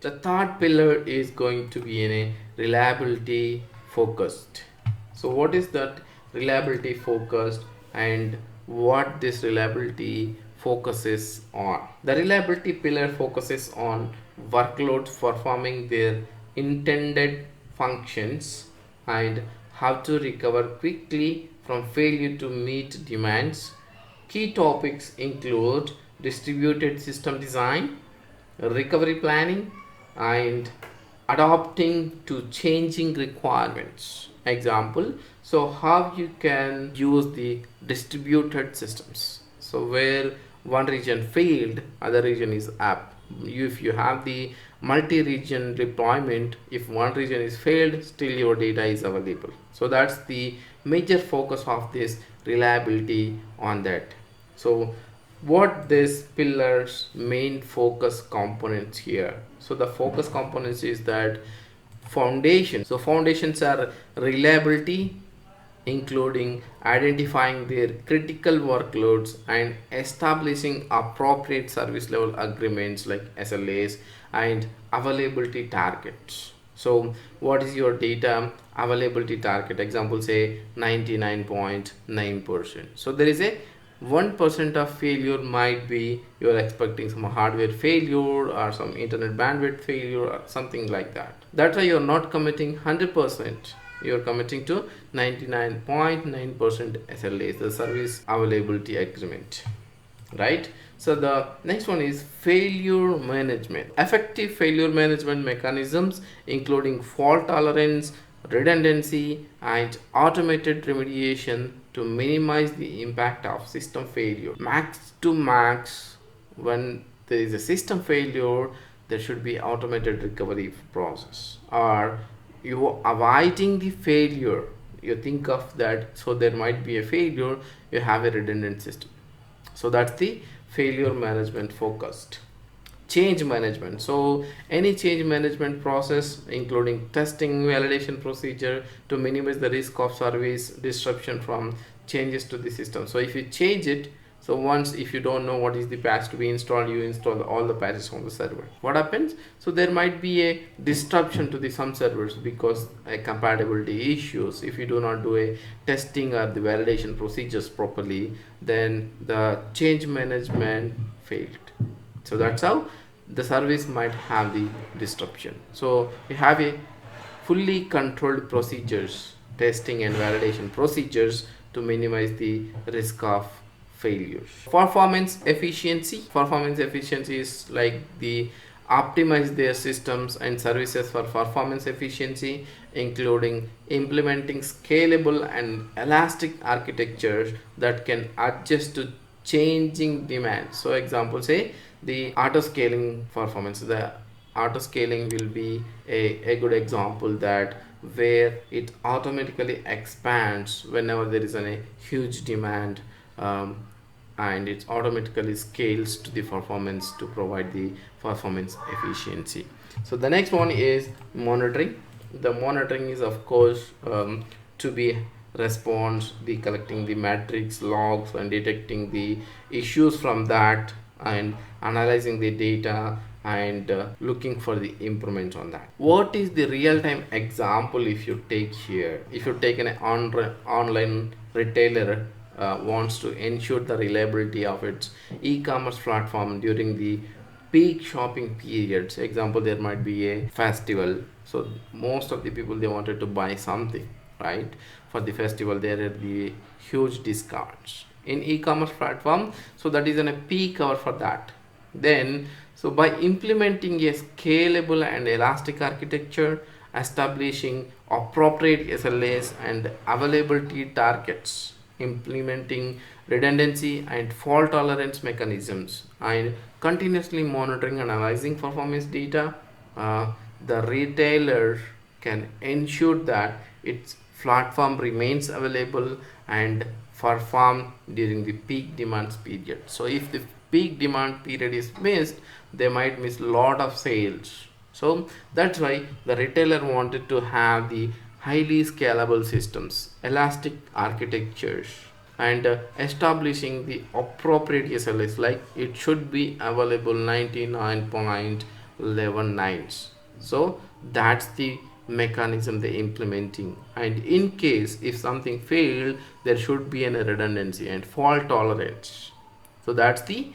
The third pillar is going to be in a reliability focused. So what is that reliability focused and what this reliability focuses on? The reliability pillar focuses on workloads performing their intended functions and how to recover quickly from failure to meet demands. Key topics include distributed system design, recovery planning, and adapting to changing requirements. Example, so how you can use the distributed systems, so where one region failed, other region is up. If you have the multi-region deployment, if one region is failed, still your data is available. So that's the major focus of this reliability on that. So what this pillars main focus components here? So the focus components is that foundation. So foundations are reliability, including identifying their critical workloads and establishing appropriate service level agreements like SLAs and availability targets. So what is your data availability target? Example, say 99.9%. So there is a 1% of failure might be you're expecting some hardware failure or some internet bandwidth failure or something like that. That's why you're not committing 100%. You're committing to 99.9% SLAs, the service availability agreement, right? So the next one is failure management. Effective failure management mechanisms including fault tolerance, redundancy, and automated remediation to minimize the impact of system failure. Max to max, when there is a system failure, there should be automated recovery process. Or you avoiding the failure, you think of that, so there might be a failure, you have a redundant system. So that's the failure management focused. Change management, so any change management process including testing, validation procedure to minimize the risk of service disruption from changes to the system. So if you change it, so once if you don't know what is the patch to be installed, you install all the patches on the server. What happens? So there might be a disruption to the some servers because a compatibility issues. If you do not do a testing or the validation procedures properly, then the change management failed. So that's how the service might have the disruption. So you have a fully controlled procedures, testing and validation procedures to minimize the risk of failure. Performance efficiency is like the optimize their systems and services for performance efficiency, including implementing scalable and elastic architectures that can adjust to changing demands. So example, say the auto scaling performance. The auto scaling will be a good example, that where it automatically expands whenever there is a huge demand, and it automatically scales to the performance to provide the performance efficiency. So the next one is monitoring. The monitoring is of course to be response, the collecting the metrics, logs, and detecting the issues from that, and analyzing the data, and looking for the improvements on that. What is the real-time example? If you take here, if you take an online retailer wants to ensure the reliability of its e-commerce platform during the peak shopping periods. Example, there might be a festival, so most of the people, they wanted to buy something, right? For the festival there are the huge discounts in e-commerce platform, so that is in a peak hour for that. Then so by implementing a scalable and elastic architecture, establishing appropriate SLAs and availability targets, implementing redundancy and fault tolerance mechanisms, and continuously monitoring and analyzing performance data, the retailer can ensure that its platform remains available and perform during the peak demand period. So if the peak demand period is missed, they might miss a lot of sales. So that's why the retailer wanted to have the highly scalable systems, elastic architectures, and establishing the appropriate SLAs, like it should be available 99.9 11 nines. So that's the mechanism they implementing, and in case if something failed, there should be a redundancy and fault tolerance. So that's the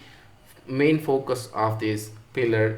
main focus of this pillar